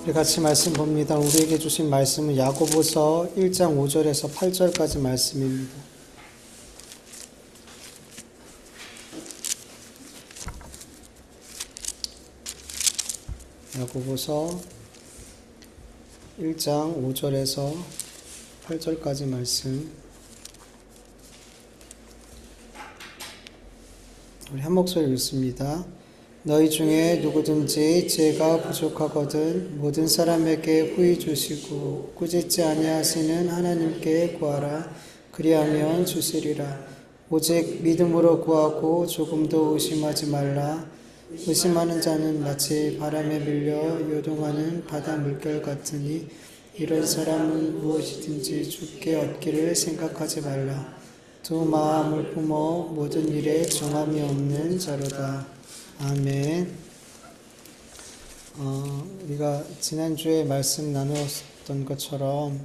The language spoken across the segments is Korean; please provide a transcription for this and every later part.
우리 같이 말씀 봅니다. 우리에게 주신 말씀은 야고보서 1장 5절에서 8절까지 말씀입니다. 야고보서 1장 5절에서 8절까지 말씀. 우리 한 목소리 읽습니다. 너희 중에 누구든지 죄가 부족하거든 모든 사람에게 후히 주시고 꾸짖지 아니하시는 하나님께 구하라. 그리하면 주시리라. 오직 믿음으로 구하고 조금도 의심하지 말라. 의심하는 자는 마치 바람에 밀려 요동하는 바다 물결 같으니 이런 사람은 무엇이든지 죽게 얻기를 생각하지 말라. 두 마음을 품어 모든 일에 정함이 없는 자로다. 아멘. 우리가 지난주에 말씀 나누었던 것처럼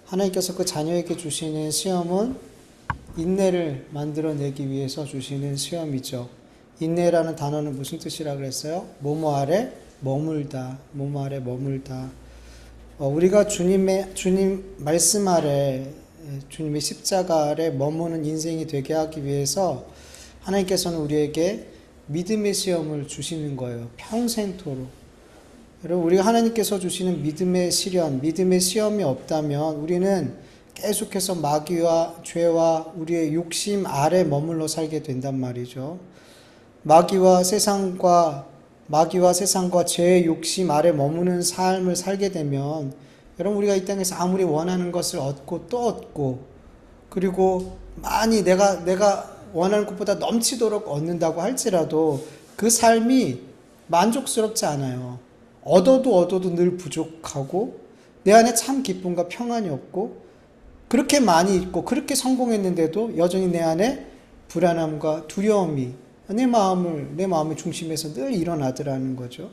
하나님께서 그 자녀에게 주시는 시험은 인내를 만들어내기 위해서 주시는 시험이죠. 인내라는 단어는 무슨 뜻이라 그랬어요? 뭐뭐 아래 머물다. 뭐뭐 아래 머물다. 우리가 주님 말씀 아래, 주님의 십자가 아래 머무는 인생이 되게 하기 위해서 하나님께서는 우리에게 믿음의 시험을 주시는 거예요. 평생토록. 여러분, 우리가 하나님께서 주시는 믿음의 시련, 믿음의 시험이 없다면 우리는 계속해서 마귀와 죄와 우리의 욕심 아래 머물러 살게 된단 말이죠. 마귀와 세상과 죄의 욕심 아래 머무는 삶을 살게 되면 여러분, 우리가 이 땅에서 아무리 원하는 것을 얻고 또 얻고 그리고 많이 내가 원하는 것보다 넘치도록 얻는다고 할지라도 그 삶이 만족스럽지 않아요. 얻어도 늘 부족하고 내 안에 참 기쁨과 평안이 없고 그렇게 많이 있고 그렇게 성공했는데도 여전히 내 안에 불안함과 두려움이 내 마음의 중심에서 늘 일어나더라는 거죠.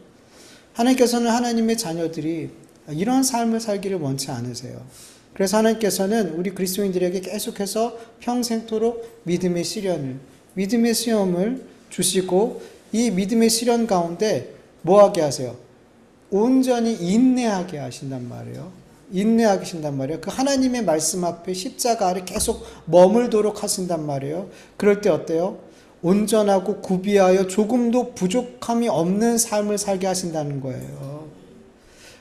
하나님께서는 하나님의 자녀들이 이런 삶을 살기를 원치 않으세요. 그래서 하나님께서는 우리 그리스도인들에게 계속해서 평생토록 믿음의 시험을 주시고 이 믿음의 시련 가운데 뭐하게 하세요? 온전히 인내하게 하신단 말이에요. 인내하게 하신단 말이에요. 그 하나님의 말씀 앞에 십자가 아래 계속 머물도록 하신단 말이에요. 그럴 때 어때요? 온전하고 구비하여 조금도 부족함이 없는 삶을 살게 하신다는 거예요.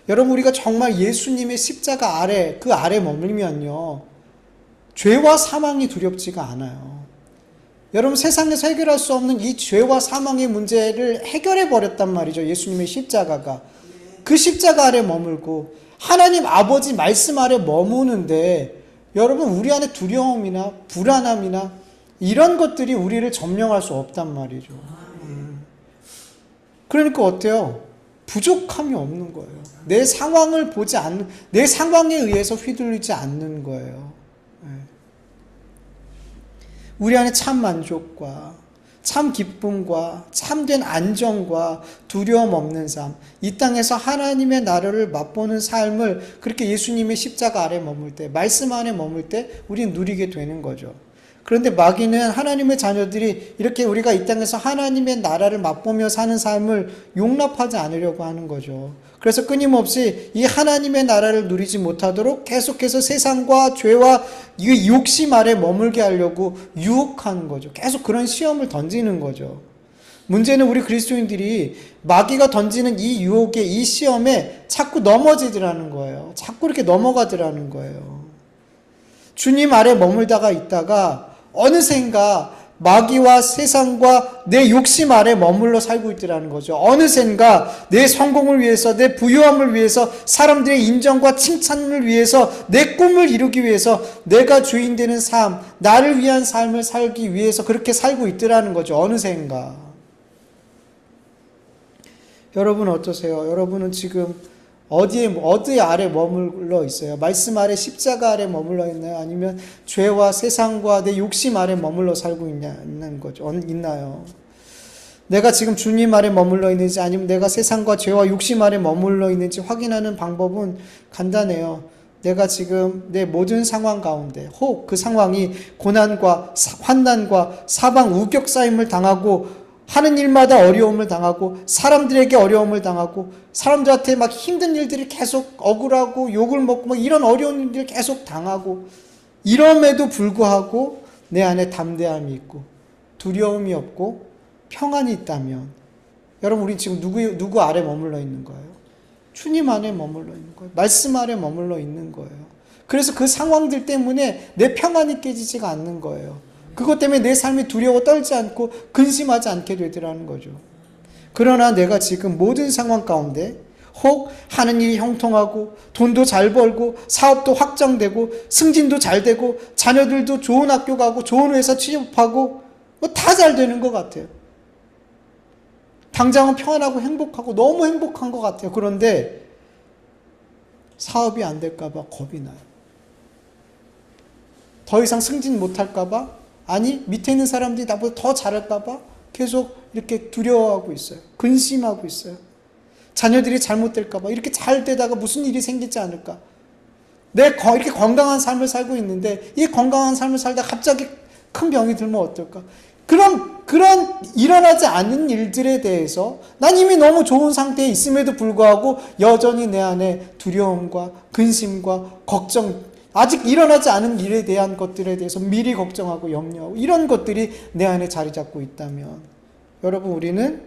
여러분, 우리가 정말 예수님의 십자가 아래, 그 아래 머물면요, 죄와 사망이 두렵지가 않아요. 여러분, 세상에서 해결할 수 없는 이 죄와 사망의 문제를 해결해 버렸단 말이죠. 예수님의 십자가가. 그 십자가 아래 머물고 하나님 아버지 말씀 아래 머무는데 여러분, 우리 안에 두려움이나 불안함이나 이런 것들이 우리를 점령할 수 없단 말이죠. 그러니까 어때요? 부족함이 없는 거예요. 내 상황에 의해서 휘둘리지 않는 거예요. 우리 안에 참 만족과 참 기쁨과 참된 안정과 두려움 없는 삶, 이 땅에서 하나님의 나라를 맛보는 삶을 그렇게 예수님의 십자가 아래 머물 때, 말씀 안에 머물 때 우리는 누리게 되는 거죠. 그런데 마귀는 하나님의 자녀들이 이렇게 우리가 이 땅에서 하나님의 나라를 맛보며 사는 삶을 용납하지 않으려고 하는 거죠. 그래서 끊임없이 이 하나님의 나라를 누리지 못하도록 계속해서 세상과 죄와 이 욕심 아래 머물게 하려고 유혹하는 거죠. 계속 그런 시험을 던지는 거죠. 문제는 우리 그리스도인들이 마귀가 던지는 이 유혹에, 이 시험에 자꾸 넘어지더라는 거예요. 자꾸 이렇게 넘어가더라는 거예요. 주님 아래 머물다가 있다가 어느샌가 마귀와 세상과 내 욕심 아래 머물러 살고 있더라는 거죠. 어느샌가 내 성공을 위해서, 내 부유함을 위해서, 사람들의 인정과 칭찬을 위해서, 내 꿈을 이루기 위해서 내가 주인 되는 삶, 나를 위한 삶을 살기 위해서 그렇게 살고 있더라는 거죠. 어느샌가. 여러분 어떠세요? 여러분은 지금 어디 아래 머물러 있어요? 말씀 아래, 십자가 아래 머물러 있나요? 아니면 죄와 세상과 내 욕심 아래 머물러 살고 있는 거죠? 있나요? 내가 지금 주님 아래 머물러 있는지 아니면 내가 세상과 죄와 욕심 아래 머물러 있는지 확인하는 방법은 간단해요. 내가 지금 내 모든 상황 가운데 혹 그 상황이 고난과 환난과 사방 우격싸임을 당하고 하는 일마다 어려움을 당하고 사람들에게 어려움을 당하고 사람들한테 막 힘든 일들이 계속 억울하고 욕을 먹고 막 이런 어려운 일들을 계속 당하고 이럼에도 불구하고 내 안에 담대함이 있고 두려움이 없고 평안이 있다면 여러분 우리 지금 누구 아래 머물러 있는 거예요? 주님 안에 머물러 있는 거예요. 말씀 아래 머물러 있는 거예요. 그래서 그 상황들 때문에 내 평안이 깨지지가 않는 거예요. 그것 때문에 내 삶이 두려워 떨지 않고 근심하지 않게 되더라는 거죠. 그러나 내가 지금 모든 상황 가운데 혹 하는 일이 형통하고 돈도 잘 벌고 사업도 확장되고 승진도 잘 되고 자녀들도 좋은 학교 가고 좋은 회사 취업하고 뭐 다 잘 되는 것 같아요. 당장은 평안하고 행복하고 너무 행복한 것 같아요. 그런데 사업이 안 될까 봐 겁이 나요. 더 이상 승진 못할까 봐 아니 밑에 있는 사람들이 나보다 더 잘할까 봐 계속 이렇게 두려워하고 있어요. 근심하고 있어요. 자녀들이 잘못될까 봐 이렇게 잘 되다가 무슨 일이 생기지 않을까. 이렇게 건강한 삶을 살고 있는데 이 건강한 삶을 살다가 갑자기 큰 병이 들면 어떨까. 그런 일어나지 않는 일들에 대해서 난 이미 너무 좋은 상태에 있음에도 불구하고 여전히 내 안에 두려움과 근심과 걱정, 아직 일어나지 않은 일에 대한 것들에 대해서 미리 걱정하고 염려하고 이런 것들이 내 안에 자리 잡고 있다면 여러분 우리는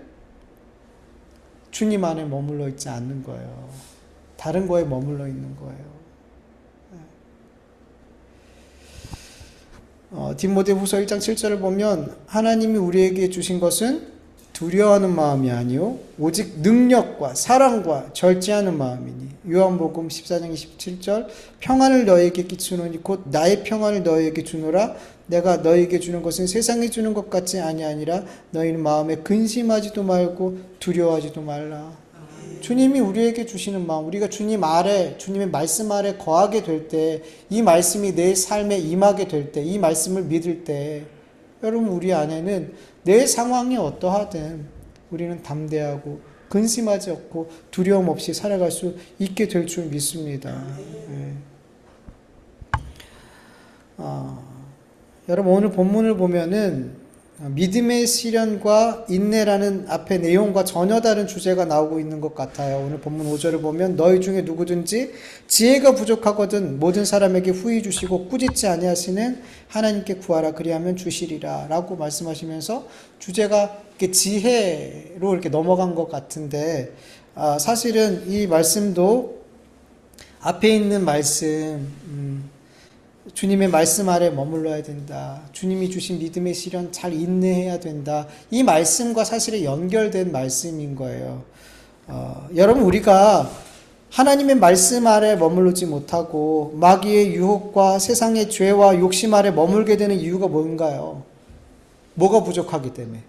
주님 안에 머물러 있지 않는 거예요. 다른 거에 머물러 있는 거예요. 디모데후서 1장 7절을 보면 하나님이 우리에게 주신 것은 두려워하는 마음이 아니요 오직 능력과 사랑과 절제하는 마음이니 요한복음 14장 27절 평안을 너희에게 끼치노니 곧 나의 평안을 너희에게 주노라. 내가 너희에게 주는 것은 세상이 주는 것 같지 아니하니라. 너희는 마음에 근심하지도 말고 두려워하지도 말라. 주님이 우리에게 주시는 마음, 우리가 주님 아래, 주님의 말씀 아래 거하게 될 때, 이 말씀이 내 삶에 임하게 될 때, 이 말씀을 믿을 때, 여러분 우리 안에는 내 상황이 어떠하든 우리는 담대하고 근심하지 않고 두려움 없이 살아갈 수 있게 될 줄 믿습니다. 네. 여러분 오늘 본문을 보면은 믿음의 시련과 인내라는 앞에 내용과 전혀 다른 주제가 나오고 있는 것 같아요. 오늘 본문 5절을 보면 너희 중에 누구든지 지혜가 부족하거든 모든 사람에게 후히 주시고 꾸짖지 아니하시는 하나님께 구하라 그리하면 주시리라 라고 말씀하시면서 주제가 이렇게 지혜로 이렇게 넘어간 것 같은데 사실은 이 말씀도 앞에 있는 말씀 주님의 말씀 아래 머물러야 된다. 주님이 주신 믿음의 시련 잘 인내해야 된다. 이 말씀과 사실에 연결된 말씀인 거예요. 여러분 우리가 하나님의 말씀 아래 머무르지 못하고 마귀의 유혹과 세상의 죄와 욕심 아래 머물게 되는 이유가 뭔가요? 뭐가 부족하기 때문에?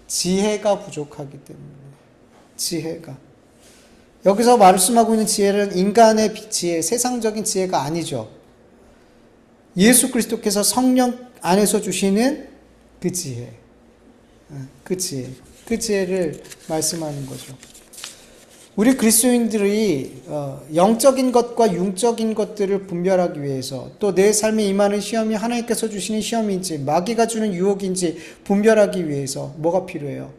지혜가 부족하기 때문에. 지혜가. 여기서 말씀하고 있는 지혜는 인간의 지혜, 세상적인 지혜가 아니죠. 예수 그리스도께서 성령 안에서 주시는 그 지혜, 그 지혜를 말씀하는 거죠. 우리 그리스도인들이 영적인 것과 융적인 것들을 분별하기 위해서 또 내 삶에 임하는 시험이 하나님께서 주시는 시험인지 마귀가 주는 유혹인지 분별하기 위해서 뭐가 필요해요?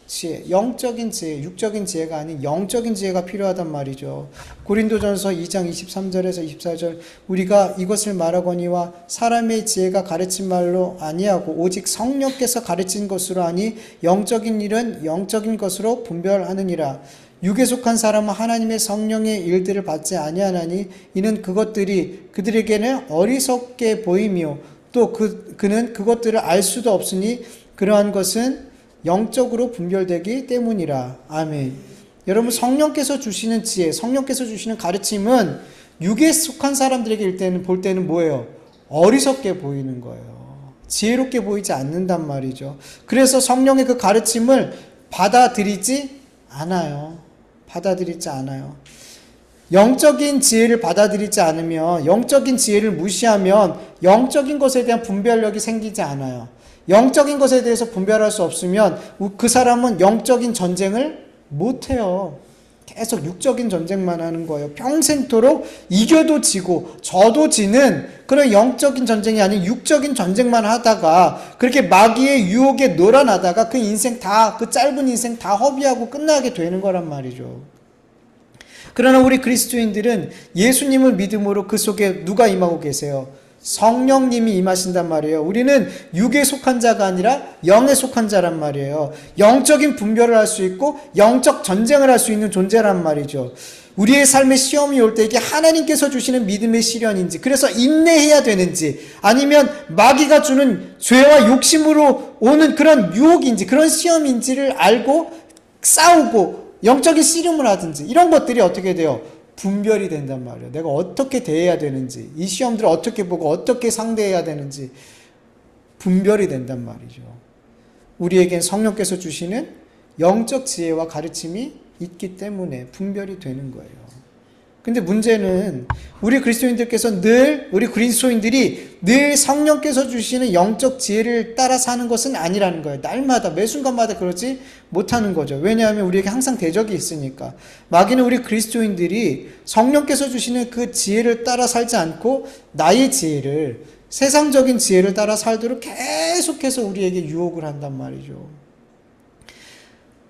지혜, 영적인 지혜, 육적인 지혜가 아닌 영적인 지혜가 필요하단 말이죠. 고린도전서 2장 23절에서 24절 우리가 이것을 말하거니와 사람의 지혜가 가르친 말로 아니하고 오직 성령께서 가르친 것으로 하니 영적인 일은 영적인 것으로 분별하느니라. 육에 속한 사람은 하나님의 성령의 일들을 받지 아니하나니 이는 그것들이 그들에게는 어리석게 보이며 또 그는 그것들을 알 수도 없으니 그러한 것은 영적으로 분별되기 때문이라. 아멘. 여러분 성령께서 주시는 지혜, 성령께서 주시는 가르침은 육에 속한 사람들에게 볼 때는 뭐예요? 어리석게 보이는 거예요. 지혜롭게 보이지 않는단 말이죠. 그래서 성령의 그 가르침을 받아들이지 않아요. 영적인 지혜를 받아들이지 않으면, 영적인 지혜를 무시하면 영적인 것에 대한 분별력이 생기지 않아요. 영적인 것에 대해서 분별할 수 없으면 그 사람은 영적인 전쟁을 못해요. 계속 육적인 전쟁만 하는 거예요. 평생토록 이겨도 지고 져도 지는 그런 영적인 전쟁이 아닌 육적인 전쟁만 하다가 그렇게 마귀의 유혹에 놀아나다가 그 인생 다, 그 짧은 인생 다 허비하고 끝나게 되는 거란 말이죠. 그러나 우리 그리스도인들은 예수님을 믿음으로 그 속에 누가 임하고 계세요? 성령님이 임하신단 말이에요. 우리는 육에 속한 자가 아니라 영에 속한 자란 말이에요. 영적인 분별을 할 수 있고 영적 전쟁을 할 수 있는 존재란 말이죠. 우리의 삶에 시험이 올 때 이게 하나님께서 주시는 믿음의 시련인지, 그래서 인내해야 되는지, 아니면 마귀가 주는 죄와 욕심으로 오는 그런 유혹인지, 그런 시험인지를 알고 싸우고 영적인 씨름을 하든지, 이런 것들이 어떻게 돼요? 분별이 된단 말이에요. 내가 어떻게 대해야 되는지, 이 시험들을 어떻게 보고 어떻게 상대해야 되는지 분별이 된단 말이죠. 우리에겐 성령께서 주시는 영적 지혜와 가르침이 있기 때문에 분별이 되는 거예요. 근데 문제는 우리 그리스도인들께서 우리 그리스도인들이 늘 성령께서 주시는 영적 지혜를 따라 사는 것은 아니라는 거예요. 날마다, 매 순간마다 그러지 못하는 거죠. 왜냐하면 우리에게 항상 대적이 있으니까. 마귀는 우리 그리스도인들이 성령께서 주시는 그 지혜를 따라 살지 않고 나의 지혜를, 세상적인 지혜를 따라 살도록 계속해서 우리에게 유혹을 한단 말이죠.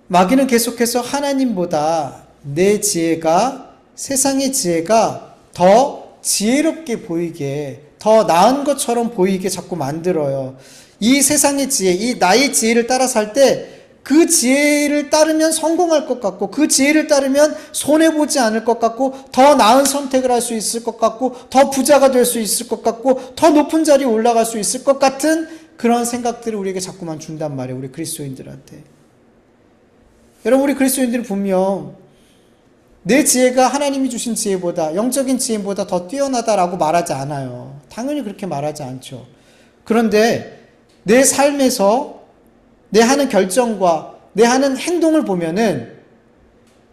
마귀는 계속해서 하나님보다 내 지혜가, 세상의 지혜가 더 지혜롭게 보이게, 더 나은 것처럼 보이게 자꾸 만들어요. 이 세상의 지혜, 이 나의 지혜를 따라 살 때 그 지혜를 따르면 성공할 것 같고, 그 지혜를 따르면 손해보지 않을 것 같고, 더 나은 선택을 할 수 있을 것 같고, 더 부자가 될 수 있을 것 같고, 더 높은 자리에 올라갈 수 있을 것 같은 그런 생각들을 우리에게 자꾸만 준단 말이에요. 우리 그리스도인들한테. 여러분, 우리 그리스도인들은 분명 내 지혜가 하나님이 주신 지혜보다, 영적인 지혜보다 더 뛰어나다라고 말하지 않아요. 당연히 그렇게 말하지 않죠. 그런데 내 삶에서 내 하는 결정과 내 하는 행동을 보면은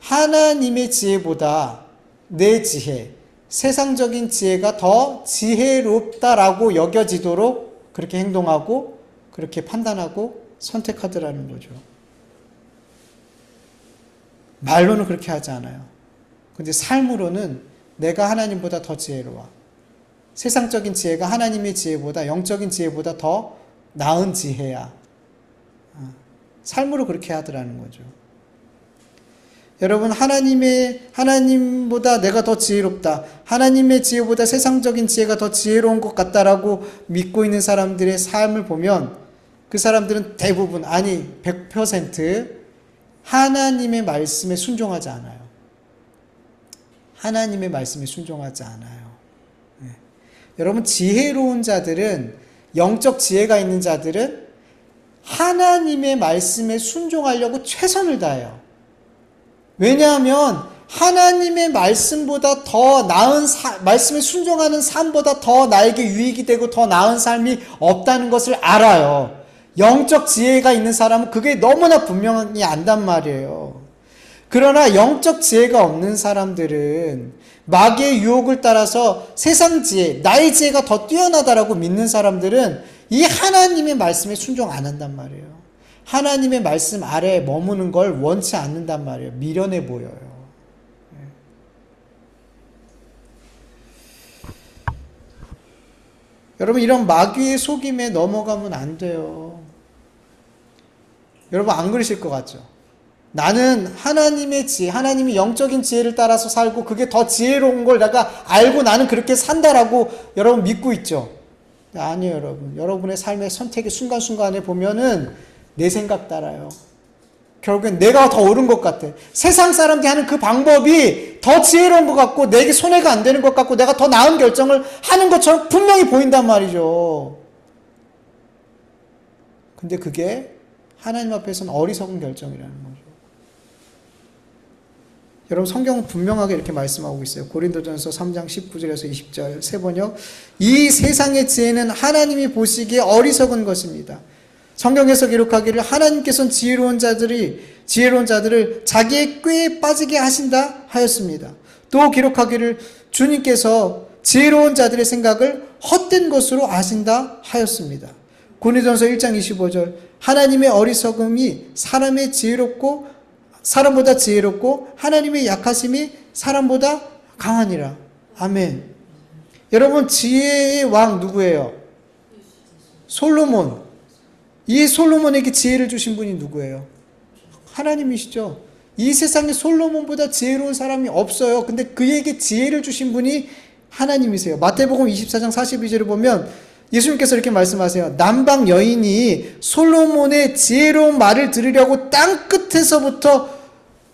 하나님의 지혜보다 내 지혜, 세상적인 지혜가 더 지혜롭다라고 여겨지도록 그렇게 행동하고 그렇게 판단하고 선택하더라는 거죠. 말로는 그렇게 하지 않아요. 근데 삶으로는 내가 하나님보다 더 지혜로워. 세상적인 지혜가 하나님의 지혜보다, 영적인 지혜보다 더 나은 지혜야. 삶으로 그렇게 하더라는 거죠. 여러분, 하나님보다 내가 더 지혜롭다, 하나님의 지혜보다 세상적인 지혜가 더 지혜로운 것 같다라고 믿고 있는 사람들의 삶을 보면 그 사람들은 대부분, 아니 100% 하나님의 말씀에 순종하지 않아요. 하나님의 말씀에 순종하지 않아요. 네. 여러분, 지혜로운 자들은, 영적 지혜가 있는 자들은 하나님의 말씀에 순종하려고 최선을 다해요. 왜냐하면 하나님의 말씀보다 더 나은 말씀에 순종하는 삶보다 더 나에게 유익이 되고 더 나은 삶이 없다는 것을 알아요. 영적 지혜가 있는 사람은 그게 너무나 분명히 안단 말이에요. 그러나 영적 지혜가 없는 사람들은 마귀의 유혹을 따라서 세상 지혜, 나의 지혜가 더 뛰어나다라고 믿는 사람들은 이 하나님의 말씀에 순종 안 한단 말이에요. 하나님의 말씀 아래에 머무는 걸 원치 않는단 말이에요. 미련해 보여요. 여러분, 이런 마귀의 속임에 넘어가면 안 돼요. 여러분, 안 그러실 것 같죠? 나는 하나님의 지혜, 하나님이 영적인 지혜를 따라서 살고 그게 더 지혜로운 걸 내가 알고 나는 그렇게 산다라고 여러분 믿고 있죠? 아니에요, 여러분. 여러분의 삶의 선택의 순간순간에 보면은 내 생각 따라요. 결국엔 내가 더 옳은 것 같아. 세상 사람들이 하는 그 방법이 더 지혜로운 것 같고 내게 손해가 안 되는 것 같고 내가 더 나은 결정을 하는 것처럼 분명히 보인단 말이죠. 근데 그게 하나님 앞에서는 어리석은 결정이라는 거죠. 여러분, 성경은 분명하게 이렇게 말씀하고 있어요. 고린도전서 3장 19절에서 20절 세번역. 이 세상의 지혜는 하나님이 보시기에 어리석은 것입니다. 성경에서 기록하기를 하나님께서는 지혜로운 자들을 자기의 꾀에 빠지게 하신다 하였습니다. 또 기록하기를 주님께서 지혜로운 자들의 생각을 헛된 것으로 아신다 하였습니다. 고린도전서 1장 25절. 하나님의 어리석음이 사람의 사람보다 지혜롭고 하나님의 약하심이 사람보다 강하니라. 아멘. 여러분, 지혜의 왕 누구예요? 솔로몬. 이 솔로몬에게 지혜를 주신 분이 누구예요? 하나님이시죠. 이 세상에 솔로몬보다 지혜로운 사람이 없어요. 근데 그에게 지혜를 주신 분이 하나님이세요. 마태복음 24장 42절을 보면 예수님께서 이렇게 말씀하세요. 남방 여인이 솔로몬의 지혜로운 말을 들으려고 땅 끝에서부터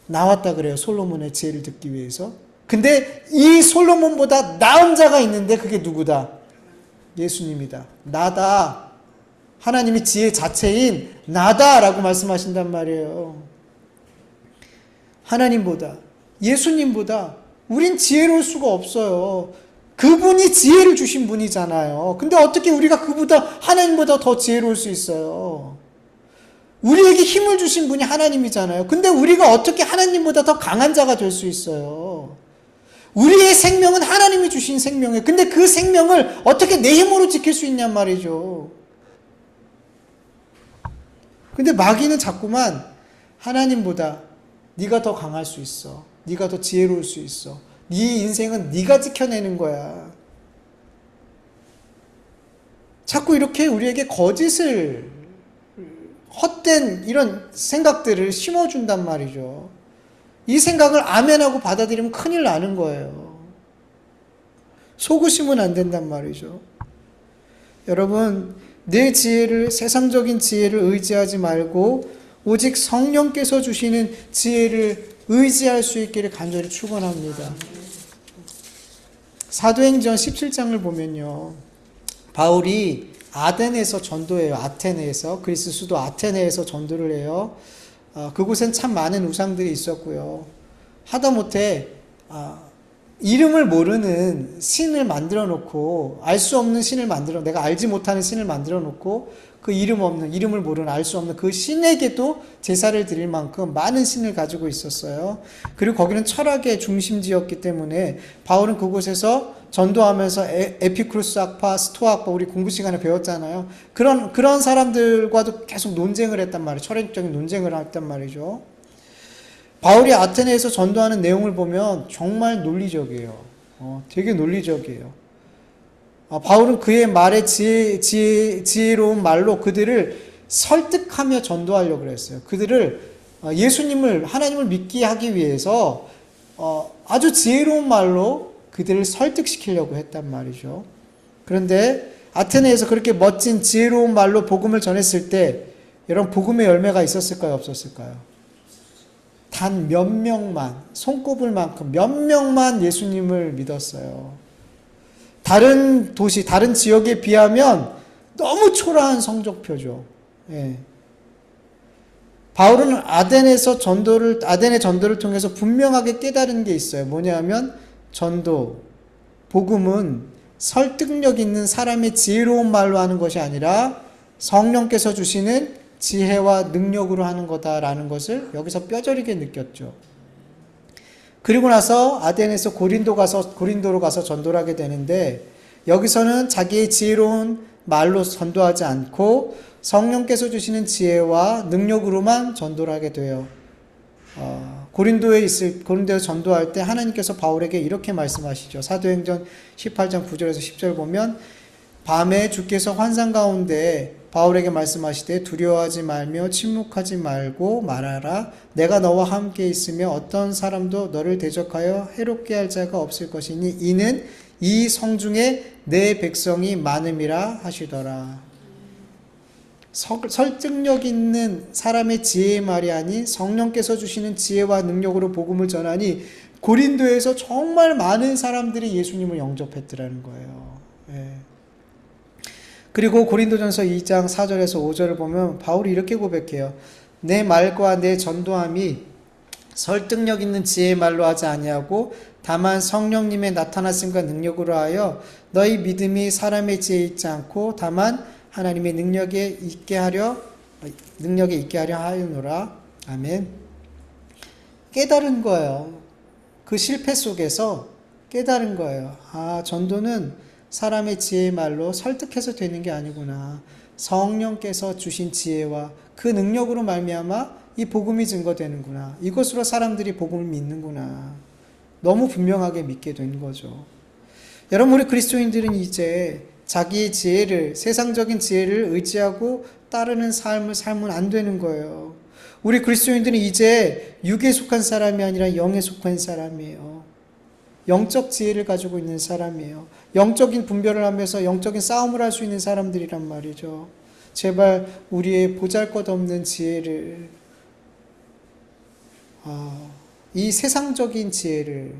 나왔다 그래요. 솔로몬의 지혜를 듣기 위해서. 근데 이 솔로몬보다 나은 자가 있는데 그게 누구다? 예수님이다. 나다. 하나님이 지혜 자체인 나다라고 말씀하신단 말이에요. 하나님보다, 예수님보다 우린 지혜로울 수가 없어요. 그분이 지혜를 주신 분이잖아요. 근데 어떻게 우리가 그보다, 하나님보다 더 지혜로울 수 있어요? 우리에게 힘을 주신 분이 하나님이잖아요. 근데 우리가 어떻게 하나님보다 더 강한 자가 될 수 있어요? 우리의 생명은 하나님이 주신 생명이에요. 근데 그 생명을 어떻게 내 힘으로 지킬 수 있냔 말이죠. 근데 마귀는 자꾸만 하나님보다 네가 더 강할 수 있어. 네가 더 지혜로울 수 있어. 네 인생은 네가 지켜내는 거야. 자꾸 이렇게 우리에게 거짓을, 헛된 이런 생각들을 심어준단 말이죠. 이 생각을 아멘하고 받아들이면 큰일 나는 거예요. 속으시면 안 된단 말이죠. 여러분, 내 지혜를, 세상적인 지혜를 의지하지 말고 오직 성령께서 주시는 지혜를 의지할 수 있기를 간절히 축원합니다. 사도행전 17장을 보면요, 바울이 아덴에서 전도해요. 아테네에서, 그리스 수도 아테네에서 전도를 해요. 그곳엔 참 많은 우상들이 있었고요. 하다못해 이름을 모르는 신을 만들어 놓고, 알 수 없는 신을 내가 알지 못하는 신을 만들어 놓고, 그 이름을 모르는, 알 수 없는 그 신에게도 제사를 드릴 만큼 많은 신을 가지고 있었어요. 그리고 거기는 철학의 중심지였기 때문에 바울은 그곳에서 전도하면서 에피쿠로스 학파, 스토아 학파, 우리 공부 시간에 배웠잖아요. 그런 사람들과도 계속 논쟁을 했단 말이에요. 철학적인 논쟁을 했단 말이죠. 바울이 아테네에서 전도하는 내용을 보면 정말 논리적이에요. 되게 논리적이에요. 바울은 그의 말에 지혜로운 말로 그들을 설득하며 전도하려고 그랬어요. 그들을 예수님을, 하나님을 믿게 하기 위해서 아주 지혜로운 말로 그들을 설득시키려고 했단 말이죠. 그런데 아테네에서 그렇게 멋진 지혜로운 말로 복음을 전했을 때 여러분, 복음의 열매가 있었을까요? 없었을까요? 단 몇 명만, 손꼽을 만큼 몇 명만 예수님을 믿었어요. 다른 도시, 다른 지역에 비하면 너무 초라한 성적표죠. 예. 바울은 아덴의 전도를 통해서 분명하게 깨달은 게 있어요. 뭐냐면 전도, 복음은 설득력 있는 사람의 지혜로운 말로 하는 것이 아니라 성령께서 주시는 지혜와 능력으로 하는 거다라는 것을 여기서 뼈저리게 느꼈죠. 그리고 나서 아덴에서 고린도로 가서 전도를 하게 되는데, 여기서는 자기의 지혜로운 말로 전도하지 않고 성령께서 주시는 지혜와 능력으로만 전도를 하게 돼요. 고린도에서 전도할 때 하나님께서 바울에게 이렇게 말씀하시죠. 사도행전 18장 9절에서 10절 보면, 밤에 주께서 환상 가운데 바울에게 말씀하시되 두려워하지 말며 침묵하지 말고 말하라. 내가 너와 함께 있으며 어떤 사람도 너를 대적하여 해롭게 할 자가 없을 것이니 이는 이 성중에 내 백성이 많음이라 하시더라. 설득력 있는 사람의 지혜의 말이 아닌 성령께서 주시는 지혜와 능력으로 복음을 전하니 고린도에서 정말 많은 사람들이 예수님을 영접했더라는 거예요. 예. 그리고 고린도전서 2장 4절에서 5절을 보면 바울이 이렇게 고백해요. 내 말과 내 전도함이 설득력 있는 지혜의 말로 하지 아니하고 다만 성령님의 나타나심과 능력으로 하여 너희 믿음이 사람의 지혜에 있지 않고 다만 하나님의 능력에 있게 하려 하였노라. 아멘. 깨달은 거예요. 그 실패 속에서 깨달은 거예요. 전도는 사람의 지혜의 말로 설득해서 되는 게 아니구나. 성령께서 주신 지혜와 그 능력으로 말미암아 이 복음이 증거되는구나. 이것으로 사람들이 복음을 믿는구나. 너무 분명하게 믿게 된 거죠. 여러분, 우리 그리스도인들은 이제 자기의 지혜를, 세상적인 지혜를 의지하고 따르는 삶을 살면 안 되는 거예요. 우리 그리스도인들은 이제 육에 속한 사람이 아니라 영에 속한 사람이에요. 영적 지혜를 가지고 있는 사람이에요. 영적인 분별을 하면서 영적인 싸움을 할 수 있는 사람들이란 말이죠. 제발 우리의 보잘것없는 지혜를, 이 세상적인 지혜를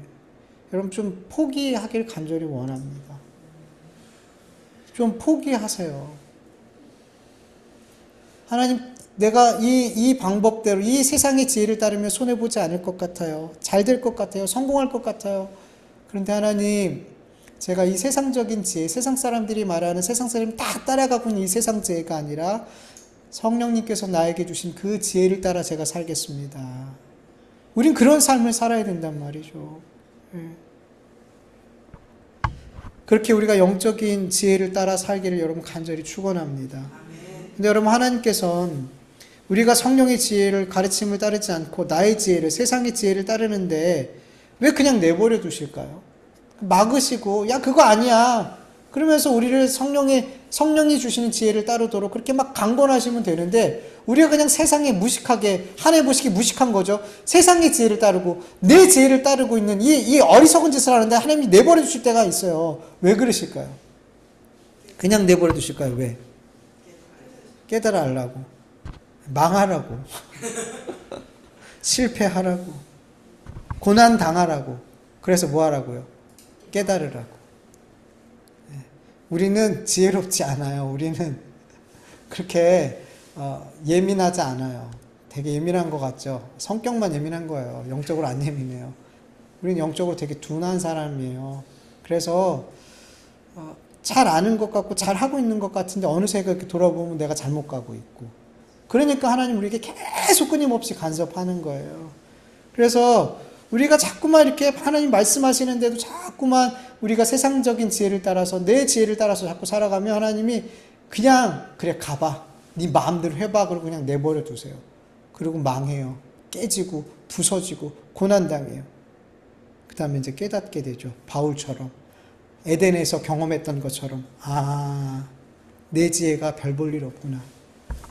여러분 좀 포기하길 간절히 원합니다. 좀 포기하세요. 하나님, 내가 이 방법대로 이 세상의 지혜를 따르면 손해보지 않을 것 같아요. 잘 될 것 같아요. 성공할 것 같아요. 그런데 하나님, 제가 이 세상적인 지혜, 세상 사람들이 말하는 세상 사람이 다 따라가고 있는 이 세상 지혜가 아니라 성령님께서 나에게 주신 그 지혜를 따라 제가 살겠습니다. 우린 그런 삶을 살아야 된단 말이죠. 그렇게 우리가 영적인 지혜를 따라 살기를 여러분 간절히 축원합니다. 근데 여러분, 하나님께서는 우리가 성령의 지혜를 가르침을 따르지 않고 나의 지혜를, 세상의 지혜를 따르는데 왜 그냥 내버려 두실까요? 막으시고 야 그거 아니야 그러면서 우리를 성령이 주시는 지혜를 따르도록 그렇게 막 강권하시면 되는데, 우리가 그냥 세상에 무식하게, 하늘 보시기 무식한 거죠. 세상의 지혜를 따르고 내 지혜를 따르고 있는 이 어리석은 짓을 하는데 하나님이 내버려 두실 때가 있어요. 왜 그러실까요? 그냥 내버려 두실까요? 왜? 깨달아 하려고, 망하라고, 실패하라고, 고난 당하라고. 그래서 뭐 하라고요? 깨달으라고. 우리는 지혜롭지 않아요. 우리는 그렇게 예민하지 않아요. 되게 예민한 것 같죠? 성격만 예민한 거예요. 영적으로 안 예민해요. 우리는 영적으로 되게 둔한 사람이에요. 그래서 잘 아는 것 같고 잘 하고 있는 것 같은데 어느새 그렇게 돌아보면 내가 잘못 가고 있고, 그러니까 하나님 우리에게 계속 끊임없이 간섭하는 거예요. 그래서 우리가 자꾸만 이렇게 하나님 말씀하시는데도 자꾸만 우리가 세상적인 지혜를 따라서, 내 지혜를 따라서 자꾸 살아가면 하나님이 그냥 그래 가봐, 네 마음대로 해봐, 그러고 그냥 내버려 두세요. 그리고 망해요. 깨지고 부서지고 고난당해요. 그 다음에 이제 깨닫게 되죠. 바울처럼 에덴에서 경험했던 것처럼, 내 지혜가 별 볼 일 없구나,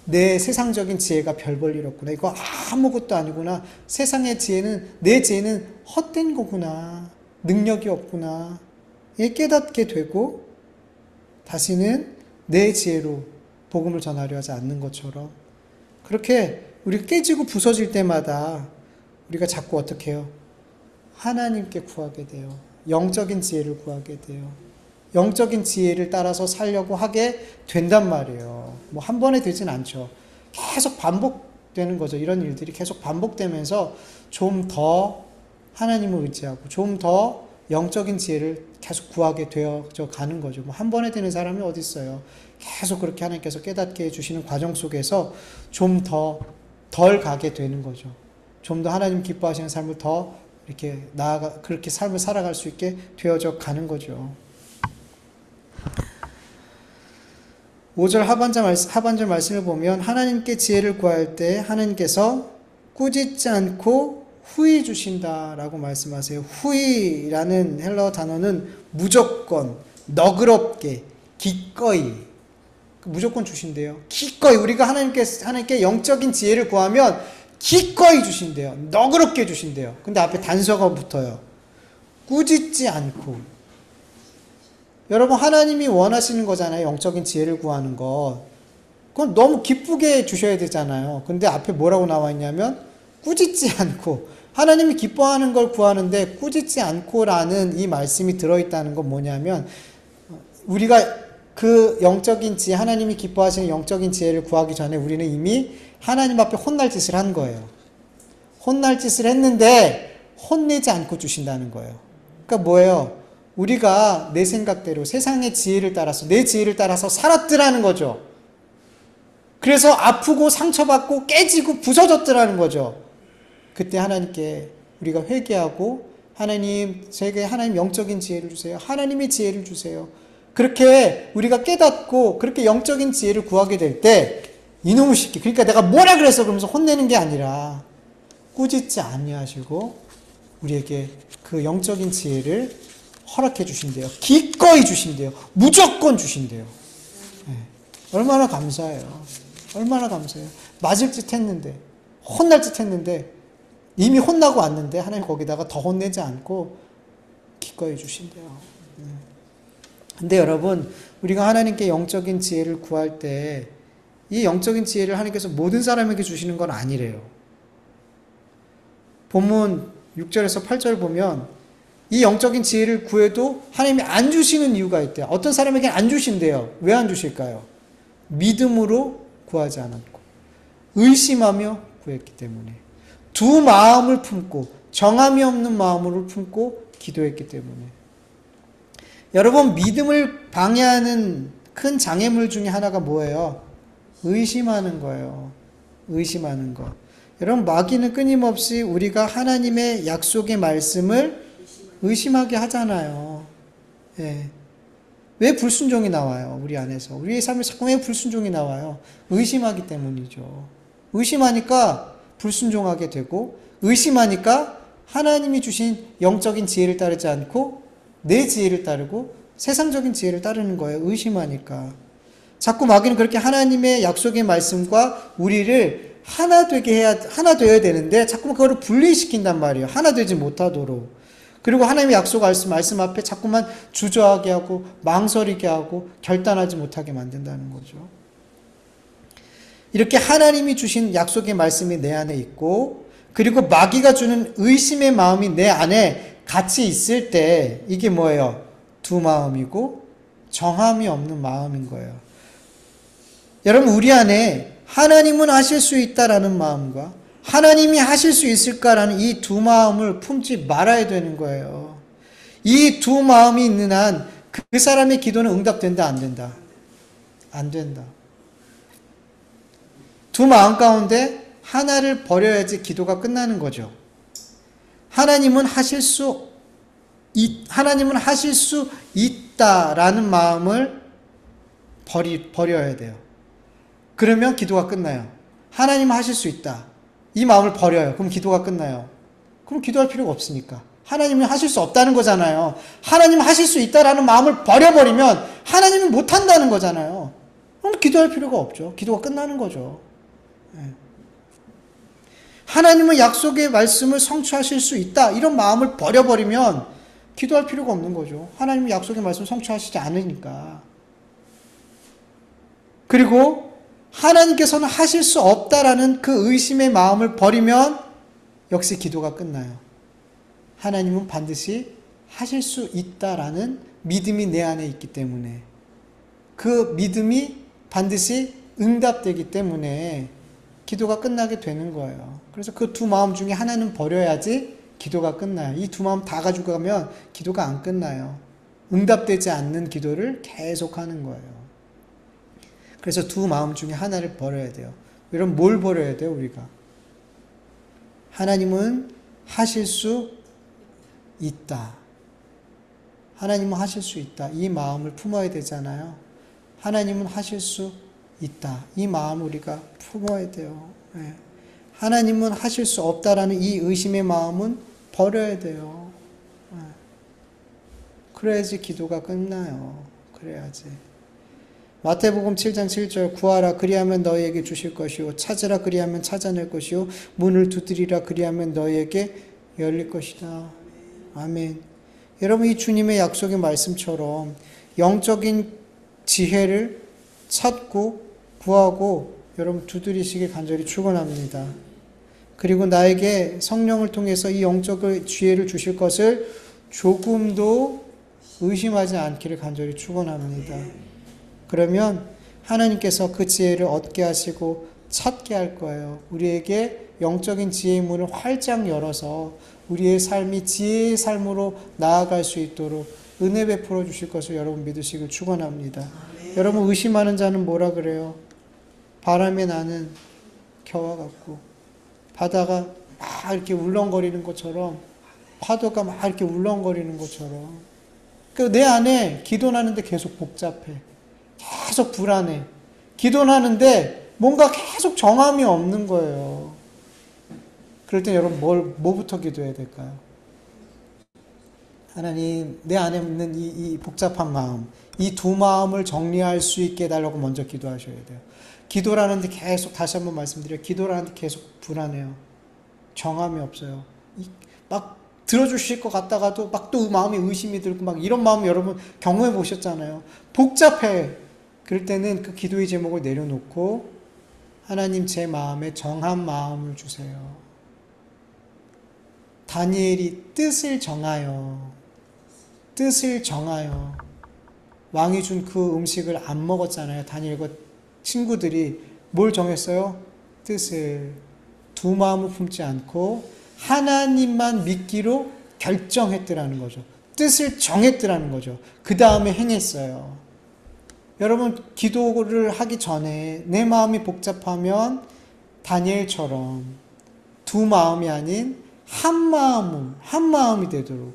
내 세상적인 지혜가 별 볼 일 없구나, 이거 아무것도 아니구나, 세상의 지혜는, 내 지혜는 헛된 거구나, 능력이 없구나, 이 깨닫게 되고 다시는 내 지혜로 복음을 전하려 하지 않는 것처럼, 그렇게 우리가 깨지고 부서질 때마다 우리가 자꾸 어떻게 해요? 하나님께 구하게 돼요. 영적인 지혜를 구하게 돼요. 영적인 지혜를 따라서 살려고 하게 된단 말이에요. 뭐 한 번에 되진 않죠. 계속 반복되는 거죠. 이런 일들이 계속 반복되면서 좀 더 하나님을 의지하고 좀 더 영적인 지혜를 계속 구하게 되어져 가는 거죠. 뭐 한 번에 되는 사람이 어디 있어요. 계속 그렇게 하나님께서 깨닫게 해주시는 과정 속에서 좀 더 덜 가게 되는 거죠. 좀 더 하나님 기뻐하시는 삶을 더 이렇게 그렇게 삶을 살아갈 수 있게 되어져 가는 거죠. 5절 하반절 말씀을 보면 하나님께 지혜를 구할 때 하나님께서 꾸짖지 않고 후히 주신다라고 말씀하세요. 후히라는 헬라어 단어는 무조건, 너그럽게, 기꺼이, 무조건 주신대요. 기꺼이, 우리가 하나님께 영적인 지혜를 구하면 기꺼이 주신대요. 너그럽게 주신대요. 근데 앞에 단서가 붙어요. 꾸짖지 않고. 여러분, 하나님이 원하시는 거잖아요. 영적인 지혜를 구하는 것. 그건 너무 기쁘게 주셔야 되잖아요. 근데 앞에 뭐라고 나와 있냐면 꾸짖지 않고. 하나님이 기뻐하는 걸 구하는데 꾸짖지 않고라는 이 말씀이 들어있다는 건 뭐냐면, 우리가 그 영적인 지혜, 하나님이 기뻐하시는 영적인 지혜를 구하기 전에 우리는 이미 하나님 앞에 혼날 짓을 한 거예요. 혼날 짓을 했는데 혼내지 않고 주신다는 거예요. 그러니까 뭐예요? 우리가 내 생각대로 세상의 지혜를 따라서, 내 지혜를 따라서 살았더라는 거죠. 그래서 아프고 상처받고 깨지고 부서졌더라는 거죠. 그때 하나님께 우리가 회개하고, 하나님, 저에게 하나님 영적인 지혜를 주세요. 하나님의 지혜를 주세요. 그렇게 우리가 깨닫고 그렇게 영적인 지혜를 구하게 될 때 이놈의 새끼. 그러니까 내가 뭐라 그랬어? 그러면서 혼내는 게 아니라 꾸짖지 아니하시고 우리에게 그 영적인 지혜를 허락해 주신대요. 기꺼이 주신대요. 무조건 주신대요. 네. 얼마나 감사해요. 얼마나 감사해요. 맞을 짓 했는데, 혼날 짓 했는데, 이미 혼나고 왔는데 하나님 거기다가 더 혼내지 않고 기꺼이 주신대요. 근데 여러분, 우리가 하나님께 영적인 지혜를 구할 때 이 영적인 지혜를 하나님께서 모든 사람에게 주시는 건 아니래요. 본문 6절에서 8절 보면 이 영적인 지혜를 구해도 하나님이 안 주시는 이유가 있대요. 어떤 사람에게는 안 주신대요. 왜 안 주실까요? 믿음으로 구하지 않았고 의심하며 구했기 때문에, 두 마음을 품고 정함이 없는 마음으로 품고 기도했기 때문에. 여러분, 믿음을 방해하는 큰 장애물 중에 하나가 뭐예요? 의심하는 거예요. 의심하는 거. 여러분, 마귀는 끊임없이 우리가 하나님의 약속의 말씀을 의심하게 하잖아요. 예. 왜 불순종이 나와요? 우리 안에서. 우리의 삶에 자꾸 왜 불순종이 나와요? 의심하기 때문이죠. 의심하니까 불순종하게 되고, 의심하니까 하나님이 주신 영적인 지혜를 따르지 않고 내 지혜를 따르고 세상적인 지혜를 따르는 거예요. 의심하니까. 자꾸 마귀는 그렇게 하나님의 약속의 말씀과 우리를 하나 되어야 되는데 자꾸만 그거를 분리시킨단 말이에요. 하나 되지 못하도록. 그리고 하나님의 약속 말씀 앞에 자꾸만 주저하게 하고 망설이게 하고 결단하지 못하게 만든다는 거죠. 이렇게 하나님이 주신 약속의 말씀이 내 안에 있고, 그리고 마귀가 주는 의심의 마음이 내 안에 같이 있을 때 이게 뭐예요? 두 마음이고 정함이 없는 마음인 거예요. 여러분, 우리 안에 하나님은 하실 수 있다라는 마음과 하나님이 하실 수 있을까라는 이 두 마음을 품지 말아야 되는 거예요. 이 두 마음이 있는 한 그 사람의 기도는 응답된다, 안 된다? 안 된다. 두 마음 가운데 하나를 버려야지 기도가 끝나는 거죠. 하나님은 하실 수 있다라는 마음을 버려야 돼요. 그러면 기도가 끝나요. 하나님은 하실 수 있다. 이 마음을 버려요. 그럼 기도가 끝나요. 그럼 기도할 필요가 없으니까. 하나님은 하실 수 없다는 거잖아요. 하나님은 하실 수 있다라는 마음을 버려버리면 하나님은 못한다는 거잖아요. 그럼 기도할 필요가 없죠. 기도가 끝나는 거죠. 하나님은 약속의 말씀을 성취하실 수 있다. 이런 마음을 버려버리면 기도할 필요가 없는 거죠. 하나님은 약속의 말씀을 성취하시지 않으니까. 그리고 하나님께서는 하실 수 없다라는 그 의심의 마음을 버리면 역시 기도가 끝나요. 하나님은 반드시 하실 수 있다라는 믿음이 내 안에 있기 때문에, 그 믿음이 반드시 응답되기 때문에 기도가 끝나게 되는 거예요. 그래서 그 두 마음 중에 하나는 버려야지 기도가 끝나요. 이 두 마음 다 가지고 가면 기도가 안 끝나요. 응답되지 않는 기도를 계속 하는 거예요. 그래서 두 마음 중에 하나를 버려야 돼요. 여러분, 뭘 버려야 돼요, 우리가? 하나님은 하실 수 있다. 하나님은 하실 수 있다. 이 마음을 품어야 되잖아요. 하나님은 하실 수 있다. 이 마음을 우리가 품어야 돼요. 네. 하나님은 하실 수 없다라는 이 의심의 마음은 버려야 돼요. 네. 그래야지 기도가 끝나요. 그래야지. 마태복음 7장 7절, 구하라 그리하면 너희에게 주실 것이요, 찾으라 그리하면 찾아낼 것이요, 문을 두드리라 그리하면 너희에게 열릴 것이다. 아멘. 여러분, 이 주님의 약속의 말씀처럼 영적인 지혜를 찾고 구하고 여러분 두드리시길 간절히 축원합니다. 그리고 나에게 성령을 통해서 이 영적인 지혜를 주실 것을 조금도 의심하지 않기를 간절히 축원합니다. 그러면 하나님께서 그 지혜를 얻게 하시고 찾게 할 거예요. 우리에게 영적인 지혜의 문을 활짝 열어서 우리의 삶이 지혜의 삶으로 나아갈 수 있도록 은혜 베풀어 주실 것을 여러분 믿으시길 축원합니다. 여러분, 의심하는 자는 뭐라 그래요? 바람에 나는 겨와 같고 바다가 막 이렇게 울렁거리는 것처럼, 파도가 막 이렇게 울렁거리는 것처럼. 그러니까 내 안에 기도하는데 계속 복잡해. 계속 불안해. 기도하는데 뭔가 계속 정함이 없는 거예요. 그럴 때 여러분 뭐부터 기도해야 될까요? 하나님, 내 안에 있는 이 복잡한 마음, 이 두 마음을 정리할 수 있게 해달라고 먼저 기도하셔야 돼요. 기도라는데 계속, 다시 한번 말씀드려요. 기도라는데 계속 불안해요. 정함이 없어요. 막 들어주실 것 같다가도 막 또 마음에 의심이 들고 막 이런 마음 여러분 경험해 보셨잖아요. 복잡해. 그럴 때는 그 기도의 제목을 내려놓고 하나님 제 마음에 정한 마음을 주세요. 다니엘이 뜻을 정하여 왕이 준 그 음식을 안 먹었잖아요. 다니엘과 친구들이 뭘 정했어요? 뜻을. 두 마음을 품지 않고 하나님만 믿기로 결정했더라는 거죠. 뜻을 정했더라는 거죠. 그 다음에 행했어요. 여러분, 기도를 하기 전에 내 마음이 복잡하면 다니엘처럼 두 마음이 아닌 한 마음이 되도록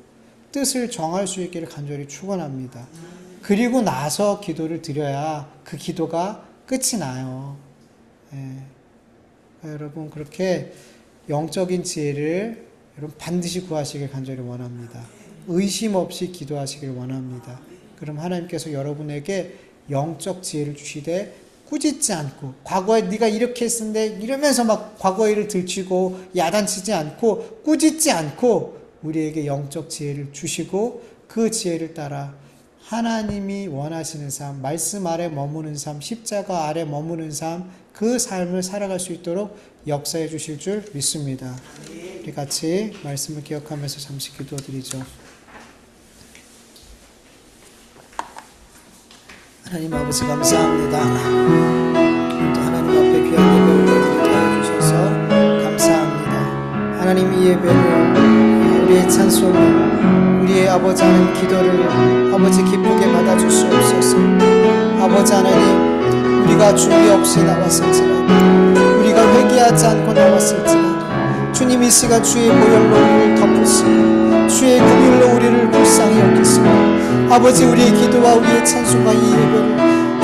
뜻을 정할 수 있기를 간절히 축원합니다. 그리고 나서 기도를 드려야 그 기도가 끝이 나요. 여러분, 그렇게 영적인 지혜를 여러분 반드시 구하시길 간절히 원합니다. 의심 없이 기도하시길 원합니다. 그럼 하나님께서 여러분에게 영적 지혜를 주시되 꾸짖지 않고, 과거에 네가 이렇게 했는데 이러면서 막 과거의 일을 들추고 야단치지 않고 꾸짖지 않고 우리에게 영적 지혜를 주시고 그 지혜를 따라 하나님이 원하시는 삶, 말씀 아래 머무는 삶, 십자가 아래 머무는 삶, 그 삶을 살아갈 수 있도록 역사해 주실 줄 믿습니다. 우리 같이 말씀을 기억하면서 잠시 기도드리죠. 하나님 아버지 감사합니다. 하나님 앞에 귀한 예배 올려드리게 해주셔서 감사합니다. 하나님 이 예배를, 우리의 찬송을, 우리의 아버지 하나님 기도를 아버지 기쁘게 받아주시옵소서. 아버지 하나님, 우리가 준비 없이 나왔을지라도, 우리가 회개하지 않고 나왔을지라도 주님 이 시간 주의 보혈로 우리를 덮으시고 주의 긍휼로 우리를 불쌍히 여기시고 아버지 우리의 기도와 우리의 찬송과 이 예배를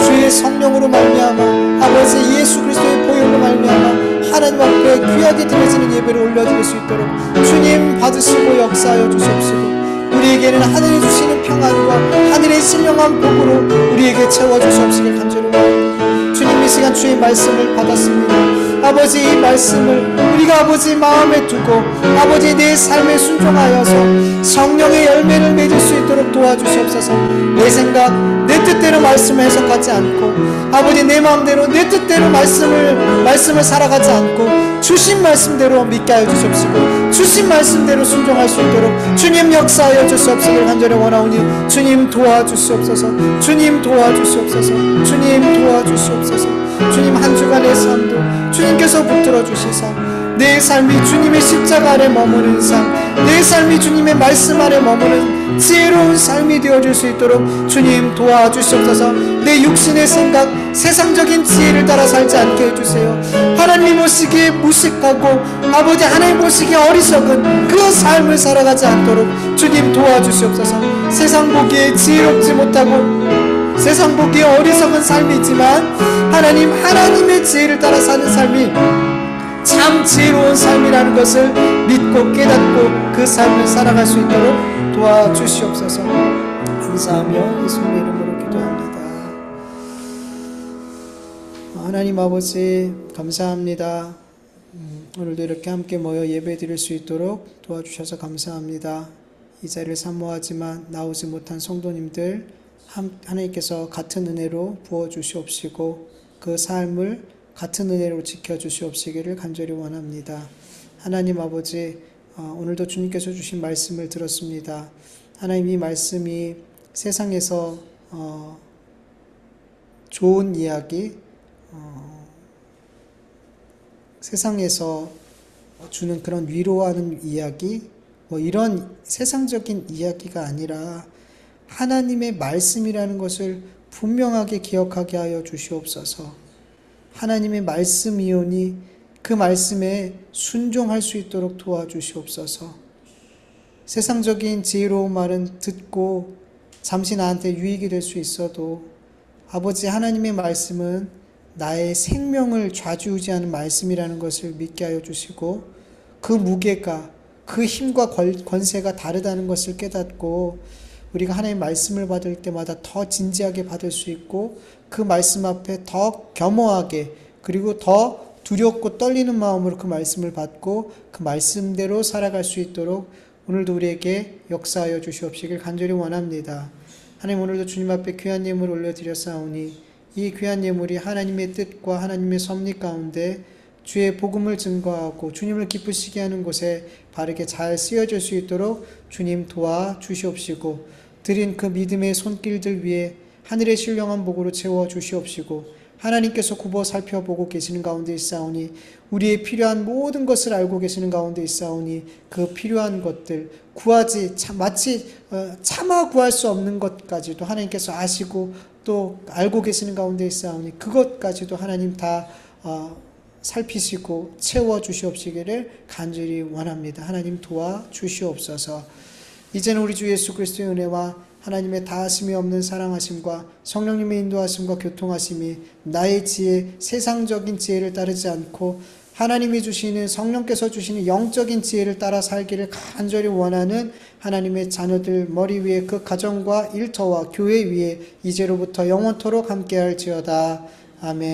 주의 성령으로 말미암아 아버지 예수 그리스도의 보혈로 말미암아 하나님 앞에 귀하게 드려지는 예배를 올려드릴 수 있도록 주님 받으시고 역사하여 주시옵시고 우리에게는 하늘이 주시는 평안과 하늘의 신령한 복으로 우리에게 채워주시옵시길 간절히 원합니다. 주님 이 시간 주의 말씀을 받았습니다. 아버지 이 말씀을 우리가 아버지 마음에 두고 아버지 내 삶에 순종하여서 성령의 열매를 맺을 수 있도록 도와주시옵소서. 내 생각 내 뜻대로 말씀을 해석하지 않고 아버지 내 마음대로 내 뜻대로 말씀을 살아가지 않고 주신 말씀대로 믿게 하여 주시옵시고 주신 말씀대로 순종할 수 있도록 주님 역사하여 주시옵시길 간절히 원하오니 주님 도와주시옵소서. 주님 도와주시옵소서. 주님 도와주시옵소서. 주님 한 주간의 삶도 주님께서 붙들어 주시사 내 삶이 주님의 십자가 아래 머무는 삶, 내 삶이 주님의 말씀 아래 머무는 지혜로운 삶이 되어줄 수 있도록 주님 도와주시옵소서. 내 육신의 생각, 세상적인 지혜를 따라 살지 않게 해주세요. 하나님 보시기에 무식하고 아버지 하나님 보시기에 어리석은 그 삶을 살아가지 않도록 주님 도와주시옵소서. 세상 보기에 지혜롭지 못하고 세상 보기에 어리석은 삶이지만 하나님의 지혜를 따라 사는 삶이 참 지혜로운 삶이라는 것을 믿고 깨닫고 그 삶을 살아갈 수 있도록 도와주시옵소서. 감사하며 예수님의 이름으로 기도합니다. 하나님 아버지 감사합니다. 오늘도 이렇게 함께 모여 예배 드릴 수 있도록 도와주셔서 감사합니다. 이 자리를 사모하지만 나오지 못한 성도님들 하나님께서 같은 은혜로 부어주시옵시고 그 삶을 같은 은혜로 지켜주시옵시기를 간절히 원합니다. 하나님 아버지 오늘도 주님께서 주신 말씀을 들었습니다. 하나님 이 말씀이 세상에서 좋은 이야기 세상에서 주는 그런 위로하는 이야기 이런 세상적인 이야기가 아니라 하나님의 말씀이라는 것을 분명하게 기억하게 하여 주시옵소서. 하나님의 말씀이오니 그 말씀에 순종할 수 있도록 도와주시옵소서. 세상적인 지혜로운 말은 듣고 잠시 나한테 유익이 될 수 있어도 아버지 하나님의 말씀은 나의 생명을 좌지우지하는 말씀이라는 것을 믿게 하여 주시고 그 무게가 그 힘과 권세가 다르다는 것을 깨닫고 우리가 하나님의 말씀을 받을 때마다 더 진지하게 받을 수 있고 그 말씀 앞에 더 겸허하게 그리고 더 두렵고 떨리는 마음으로 그 말씀을 받고 그 말씀대로 살아갈 수 있도록 오늘도 우리에게 역사하여 주시옵시길 간절히 원합니다. 하나님, 오늘도 주님 앞에 귀한 예물을 올려드렸사오니 이 귀한 예물이 하나님의 뜻과 하나님의 섭리 가운데 주의 복음을 증거하고 주님을 기쁘시게 하는 곳에 바르게 잘 쓰여질 수 있도록 주님 도와 주시옵시고 드린 그 믿음의 손길들 위에 하늘의 신령한 복으로 채워 주시옵시고 하나님께서 굽어 살펴보고 계시는 가운데 있사오니 우리의 필요한 모든 것을 알고 계시는 가운데 있사오니 그 필요한 것들 구하지 마치 차마 구할 수 없는 것까지도 하나님께서 아시고 또 알고 계시는 가운데 있사오니 그것까지도 하나님 다 살피시고 채워 주시옵시기를 간절히 원합니다. 하나님 도와 주시옵소서. 이제는 우리 주 예수 그리스도의 은혜와 하나님의 다하심이 없는 사랑하심과 성령님의 인도하심과 교통하심이 나의 지혜, 세상적인 지혜를 따르지 않고 하나님이 주시는 성령께서 주시는 영적인 지혜를 따라 살기를 간절히 원하는 하나님의 자녀들 머리 위에 그 가정과 일터와 교회 위에 이제로부터 영원토록 함께할지어다. 아멘.